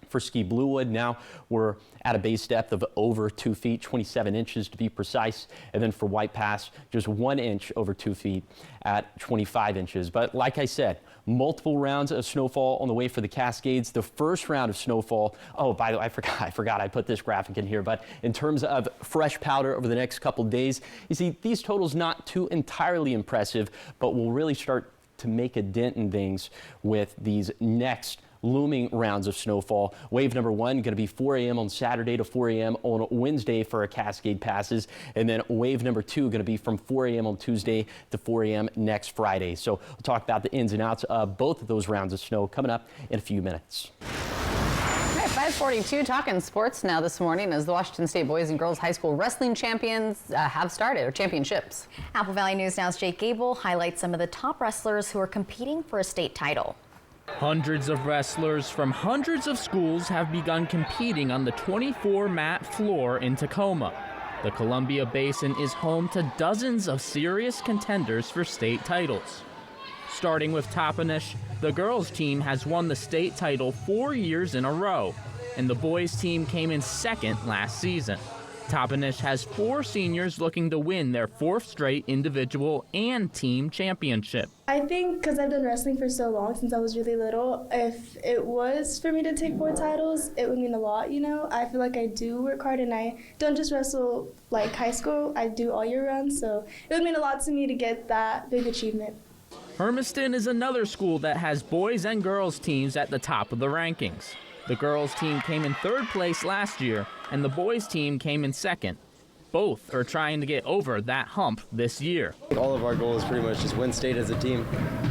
For Ski Bluewood, now we're at a base depth of over 2 feet, 27 inches to be precise. And then for White Pass, just 1 inch over 2 feet at 25 inches. But like I said, multiple rounds of snowfall on the way for the Cascades. The first round of snowfall, oh, by the way, I forgot I put this graphic in here, but in terms of fresh powder over the next couple days, you see these totals not too entirely impressive, but we'll really start to make a dent in things with these next looming rounds of snowfall. Wave number 1 going to be 4 a.m. on Saturday to 4 a.m. on Wednesday for our Cascade passes. And then wave number 2 going to be from 4 a.m. on Tuesday to 4 a.m. next Friday. So we'll talk about the ins and outs of both of those rounds of snow coming up in a few minutes. All right, 5:42, talking sports now this morning as the Washington State Boys and Girls High School Wrestling Champions have started, or championships. Apple Valley News Now's Jake Gable highlights some of the top wrestlers who are competing for a state title. Hundreds of wrestlers from hundreds of schools have begun competing on the 24-mat floor in Tacoma. The Columbia Basin is home to dozens of serious contenders for state titles. Starting with Toppenish, the girls' team has won the state title 4 years in a row, and the boys' team came in second last season. Toppenish has 4 seniors looking to win their 4th straight individual and team championship. I think because I've done wrestling for so long, since I was really little, if it was for me to take 4 titles, it would mean a lot, you know? I feel like I do work hard, and I don't just wrestle like high school, I do all year round, so it would mean a lot to me to get that big achievement. Hermiston is another school that has boys and girls teams at the top of the rankings. The girls' team came in 3rd place last year, and the boys' team came in 2nd. Both are trying to get over that hump this year. All of our goals pretty much just win state as a team.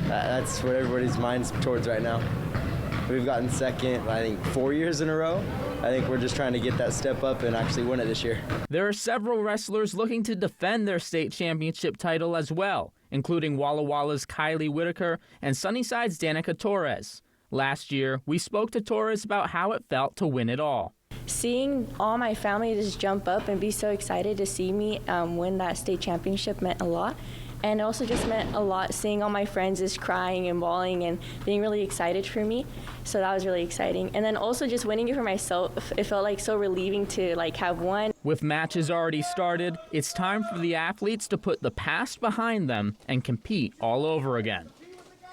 That's what everybody's mind's towards right now. We've gotten 2nd, I think, 4 years in a row. I think we're just trying to get that step up and actually win it this year. There are several wrestlers looking to defend their state championship title as well, including Walla Walla's Kylie Whitaker and Sunnyside's Danica Torres. Last year, we spoke to Torres about how it felt to win it all. Seeing all my family just jump up and be so excited to see me win that state championship meant a lot. And it also just meant a lot seeing all my friends just crying and bawling and being really excited for me. So that was really exciting. And then also just winning it for myself, it felt like so relieving to have won. With matches already started, it's time for the athletes to put the past behind them and compete all over again.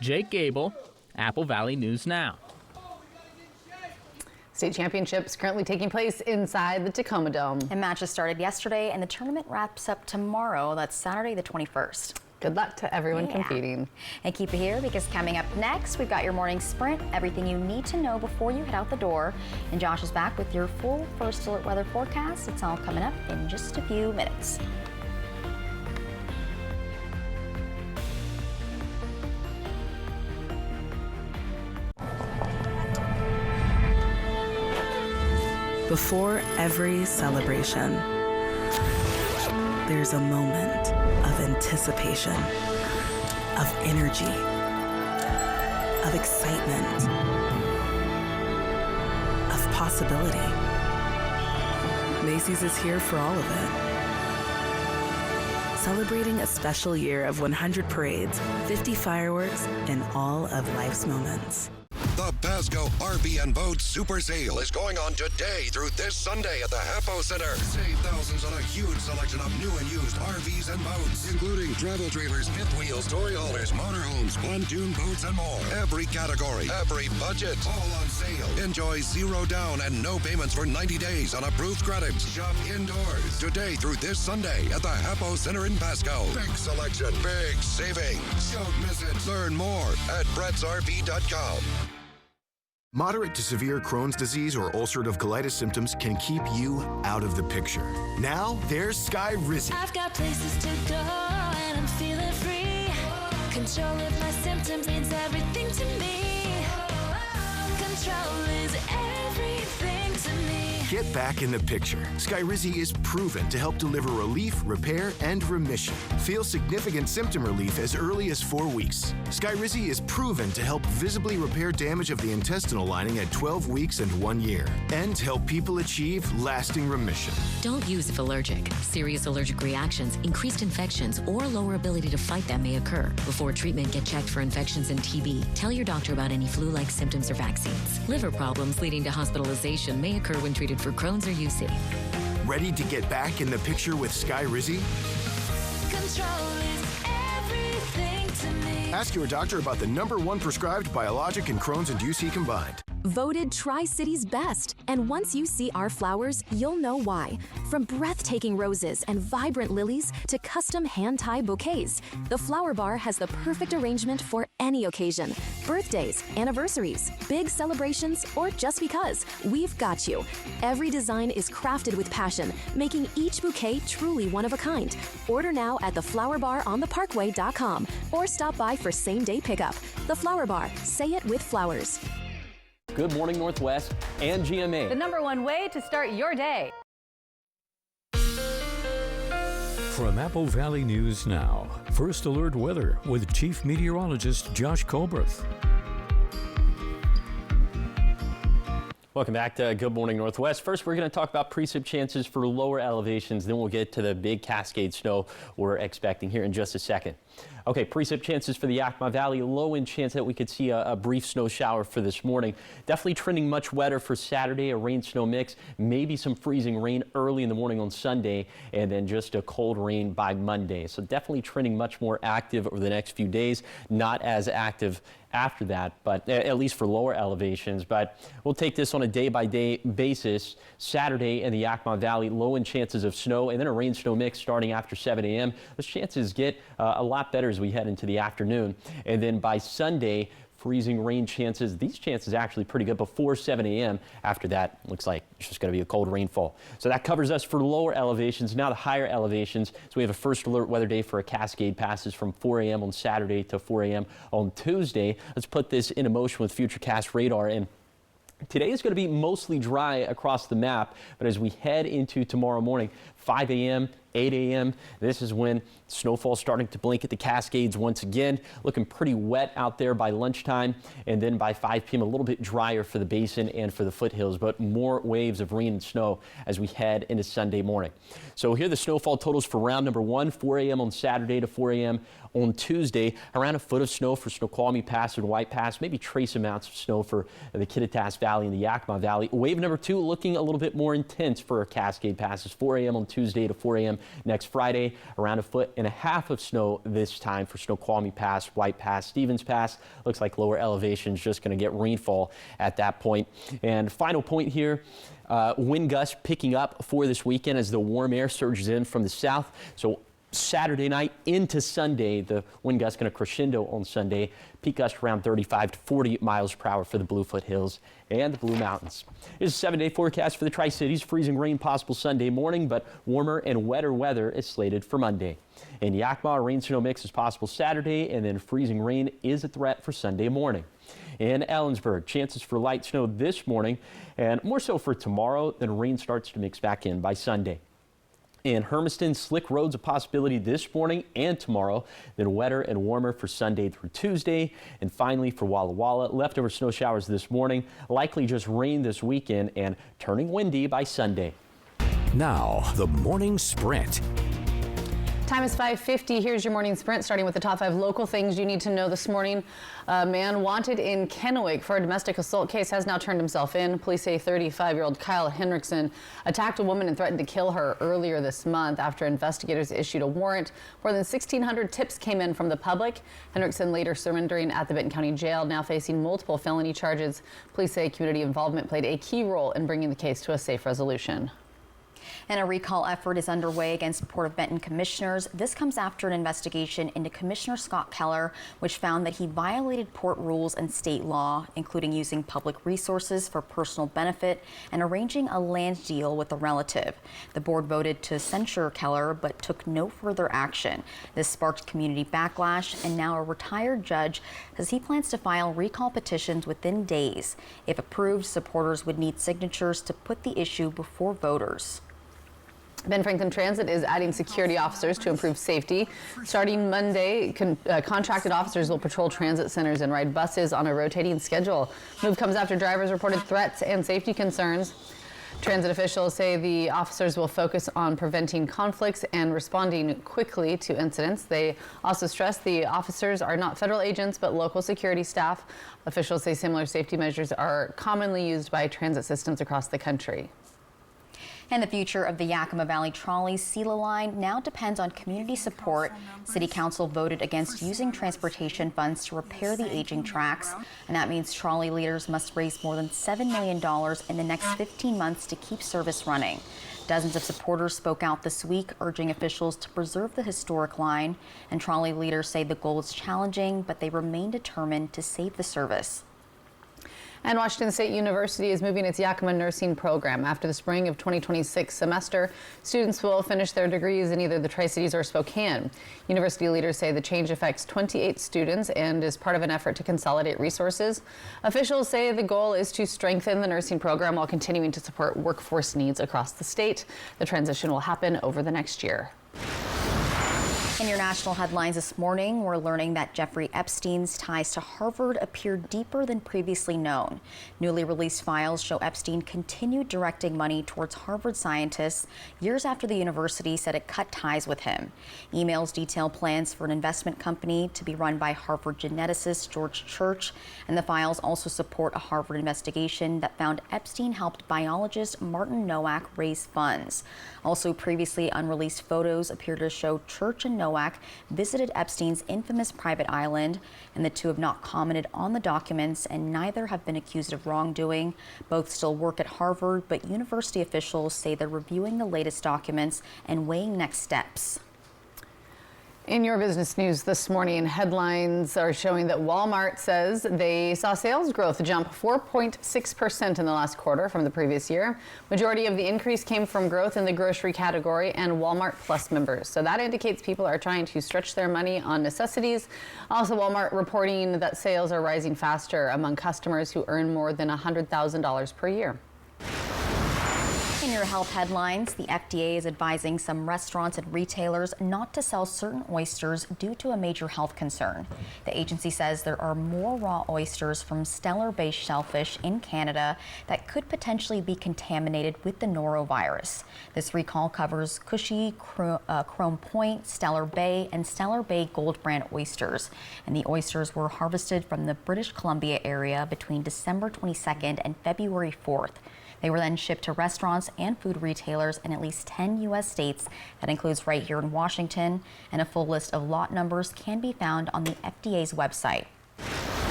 Jake Gable, Apple Valley News Now. State championships currently taking place inside the Tacoma Dome. And matches started yesterday, and the tournament wraps up tomorrow. That's Saturday the 21st. Good luck to everyone competing. And keep it here, because coming up next, we've got your morning sprint, everything you need to know before you head out the door. And Josh is back with your full First Alert weather forecast. It's all coming up in just a few minutes. Before every celebration, there's a moment of anticipation, of energy, of excitement, of possibility. Macy's is here for all of it. Celebrating a special year of 100 parades, 50 fireworks, and all of life's moments. The Pasco RV and Boat Super Sale is going on today through this Sunday at the Hapo Center. Save thousands on a huge selection of new and used RVs and boats, including travel trailers, fifth wheels, story haulers, motorhomes, pontoon boats, and more. Every category, every budget, all on sale. Enjoy zero down and no payments for 90 days on approved credits. Shop indoors today through this Sunday at the Hapo Center in Pasco. Big selection, big savings. Don't miss it. Learn more at brettsrv.com. Moderate to severe Crohn's disease or ulcerative colitis symptoms can keep you out of the picture. Now, there's Skyrizi. I've got places to go and I'm feeling free. Control of my symptoms means everything to me. Control is everything to me. Get back in the picture. Skyrizi is proven to help deliver relief, repair, and remission. Feel significant symptom relief as early as 4 weeks. Skyrizi is proven to help visibly repair damage of the intestinal lining at 12 weeks and 1 year, and help people achieve lasting remission. Don't use if allergic. Serious allergic reactions, increased infections, or lower ability to fight them may occur. Before treatment, get checked for infections and TB. Tell your doctor about any flu-like symptoms or vaccines. Liver problems leading to hospitalization may occur when treated for Crohn's or UC. Ready to get back in the picture with Skyrizi? Control is everything to me. Ask your doctor about the #1 prescribed biologic in Crohn's and UC combined. Voted Tri-City's best. And once you see our flowers, you'll know why. From breathtaking roses and vibrant lilies to custom hand-tie bouquets, the Flower Bar has the perfect arrangement for any occasion. Birthdays, anniversaries, big celebrations, or just because, we've got you. Every design is crafted with passion, making each bouquet truly one of a kind. Order now at theflowerbarontheparkway.com or stop by for same-day pickup. The Flower Bar, say it with flowers. Good Morning Northwest and GMA. The #1 way to start your day. From Apple Valley News Now, First Alert Weather with Chief Meteorologist Josh Colberth. Welcome back to Good Morning Northwest. First, we're going to talk about precip chances for lower elevations. Then we'll get to the big cascade snow we're expecting here in just a second. Okay, precip chances for the Yakima Valley. Low in chance that we could see a brief snow shower for this morning. Definitely trending much wetter for Saturday, a rain-snow mix. Maybe some freezing rain early in the morning on Sunday, and then just a cold rain by Monday. So definitely trending much more active over the next few days. Not as active after that, but at least for lower elevations. But we'll take this on a day-by-day basis. Saturday in the Yakima Valley, low in chances of snow, and then a rain-snow mix starting after 7 a.m. Those chances get a lot better as we head into the afternoon. And then by Sunday, freezing rain chances. These chances actually pretty good before 7 a.m. After that, looks like it's just going to be a cold rainfall. So that covers us for lower elevations. Now the higher elevations. So we have a first alert weather day for a cascade passes from 4 a.m. on Saturday to 4 a.m. on Tuesday. Let's put this into motion with Futurecast radar. And today is going to be mostly dry across the map, but as we head into tomorrow morning, 5 a.m., 8 a.m. This is when snowfall starting to blanket the Cascades once again. Looking pretty wet out there by lunchtime, and then by 5 p.m. a little bit drier for the basin and for the foothills, but more waves of rain and snow as we head into Sunday morning. So here are the snowfall totals for round number 1, 4 a.m. on Saturday to 4 a.m. on Tuesday. Around a foot of snow for Snoqualmie Pass and White Pass, maybe trace amounts of snow for the Kittitas Valley and the Yakima Valley. Wave number 2 looking a little bit more intense for our Cascade passes, 4 a.m. on Tuesday to 4 a.m. next Friday. Around 1.5 feet of snow this time for Snoqualmie Pass, White Pass, Stevens Pass. Looks like lower elevations just going to get rainfall at that point. And final point here, wind gusts picking up for this weekend as the warm air surges in from the south. So Saturday night into Sunday, the wind gust going to crescendo on Sunday. Peak gust around 35 to 40 miles per hour for the Bluefoot Hills and the Blue Mountains. Here's a 7-day forecast for the Tri-Cities. Freezing rain possible Sunday morning, but warmer and wetter weather is slated for Monday. In Yakima, rain-snow mix is possible Saturday, and then freezing rain is a threat for Sunday morning. In Ellensburg, chances for light snow this morning, and more so for tomorrow. Then rain starts to mix back in by Sunday. In Hermiston, slick roads a possibility this morning and tomorrow, then wetter and warmer for Sunday through Tuesday. And finally for Walla Walla, leftover snow showers this morning, likely just rain this weekend and turning windy by Sunday. Now, the morning sprint. Time is 5:50. Here's your morning sprint, starting with the top 5 local things you need to know this morning. A man wanted in Kennewick for a domestic assault case has now turned himself in. Police say 35-year-old Kyle Henriksen attacked a woman and threatened to kill her earlier this month after investigators issued a warrant. More than 1,600 tips came in from the public. Henriksen later surrendering at the Benton County Jail, now facing multiple felony charges. Police say community involvement played a key role in bringing the case to a safe resolution. And a recall effort is underway against Port of Benton commissioners. This comes after an investigation into Commissioner Scott Keller, which found that he violated port rules and state law, including using public resources for personal benefit and arranging a land deal with a relative. The board voted to censure Keller, but took no further action. This sparked community backlash, and now a retired judge says he plans to file recall petitions within days. If approved, supporters would need signatures to put the issue before voters. Ben Franklin Transit is adding security officers to improve safety. Starting Monday, contracted officers will patrol transit centers and ride buses on a rotating schedule. Move comes after drivers reported threats and safety concerns. Transit officials say the officers will focus on preventing conflicts and responding quickly to incidents. They also stress the officers are not federal agents, but local security staff. Officials say similar safety measures are commonly used by transit systems across the country. And the future of the Yakima Valley Trolley SELA line now depends on community support. City Council voted against using transportation funds to repair the aging tracks, and that means trolley leaders must raise more than $7 million in the next 15 months to keep service running. Dozens of supporters spoke out this week, urging officials to preserve the historic line, and trolley leaders say the goal is challenging, but they remain determined to save the service. And Washington State University is moving its Yakima nursing program. After the spring of 2026 semester, students will finish their degrees in either the Tri-Cities or Spokane. University leaders say the change affects 28 students and is part of an effort to consolidate resources. Officials say the goal is to strengthen the nursing program while continuing to support workforce needs across the state. The transition will happen over the next year. In your national headlines this morning, we're learning that Jeffrey Epstein's ties to Harvard appear deeper than previously known. Newly released files show Epstein continued directing money towards Harvard scientists years after the university said it cut ties with him. Emails detail plans for an investment company to be run by Harvard geneticist George Church, and the files also support a Harvard investigation that found Epstein helped biologist Martin Nowak raise funds. Also, previously unreleased photos appear to show Church and Nowak visited Epstein's infamous private island, and the two have not commented on the documents, and neither have been accused of wrongdoing. Both still work at Harvard, but university officials say they're reviewing the latest documents and weighing next steps. In your business news this morning, headlines are showing that Walmart says they saw sales growth jump 4.6% in the last quarter from the previous year. Majority of the increase came from growth in the grocery category and Walmart Plus members. So that indicates people are trying to stretch their money on necessities. Also, Walmart reporting that sales are rising faster among customers who earn more than $100,000 per year. In your health headlines, the FDA is advising some restaurants and retailers not to sell certain oysters due to a major health concern. The agency says there are more raw oysters from Stellar Bay shellfish in Canada that could potentially be contaminated with the norovirus. This recall covers Cushy, Chrome Point, Stellar Bay, and Stellar Bay Gold Brand oysters. And the oysters were harvested from the British Columbia area between December 22nd and February 4th. They were then shipped to restaurants and food retailers in at least 10 U.S. states. That includes right here in Washington, and a full list of lot numbers can be found on the FDA's website.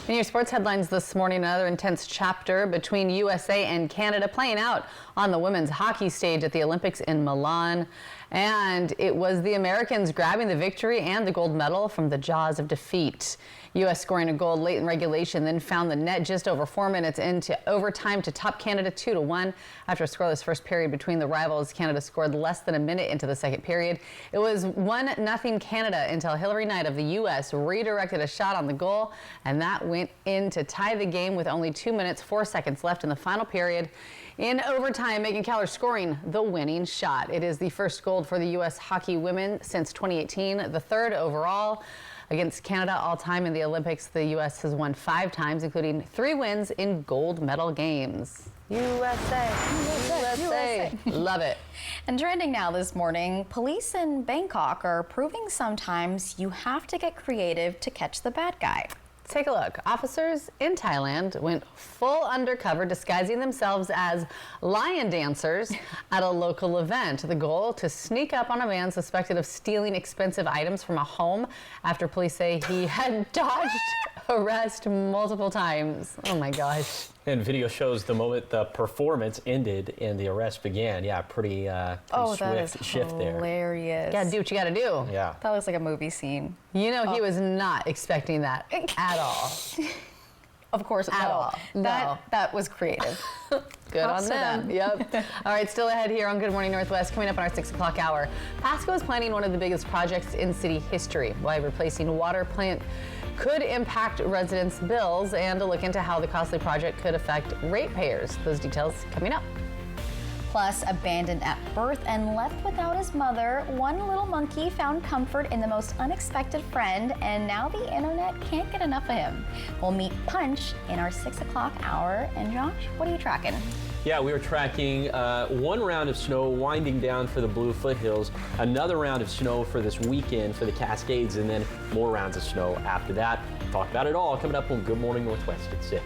In your sports headlines this morning, another intense chapter between USA and Canada playing out on the women's hockey stage at the Olympics in Milan. And it was the Americans grabbing the victory and the gold medal from the jaws of defeat. U.S. scoring a goal late in regulation, then found the net just over 4 minutes into overtime to top Canada 2-1. After a scoreless first period between the rivals, Canada scored less than a minute into the second period. It was 1-0 Canada until Hillary Knight of the U.S. redirected a shot on the goal, and that went in to tie the game with only 2 minutes, 4 seconds left in the final period. In overtime, Megan Keller scoring the winning shot. It is the first gold for the U.S. hockey women since 2018, the third overall. Against Canada all time in the Olympics, the U.S. has won 5 times, including 3 wins in gold medal games. USA, USA. Love it. And trending now this morning, police in Bangkok are proving sometimes you have to get creative to catch the bad guy. Take a look. Officers in Thailand went full undercover, disguising themselves as lion dancers at a local event. The goal, to sneak up on a man suspected of stealing expensive items from a home after police say he had dodged arrest multiple times. Oh my gosh. And video shows the moment the performance ended and the arrest began. Yeah, pretty swift shift there. Hilarious. Gotta do what you gotta do. Yeah. That looks like a movie scene. You know, he was not expecting that at all. Of course, at all. No. That was creative. Good on them. Yep. All right, still ahead here on Good Morning Northwest, coming up in our 6 o'clock hour. Pasco is planning one of the biggest projects in city history. Why replacing a water plant could impact residents' bills, and a look into how the costly project could affect ratepayers. Those details coming up. Plus, abandoned at birth and left without his mother, one little monkey found comfort in the most unexpected friend, and now the internet can't get enough of him. We'll meet Punch in our 6 o'clock hour. And Josh, what are you tracking? Yeah, we were tracking one round of snow winding down for the Blue Foothills, another round of snow for this weekend for the Cascades, and then more rounds of snow after that. Talk about it all coming up on Good Morning Northwest at 6.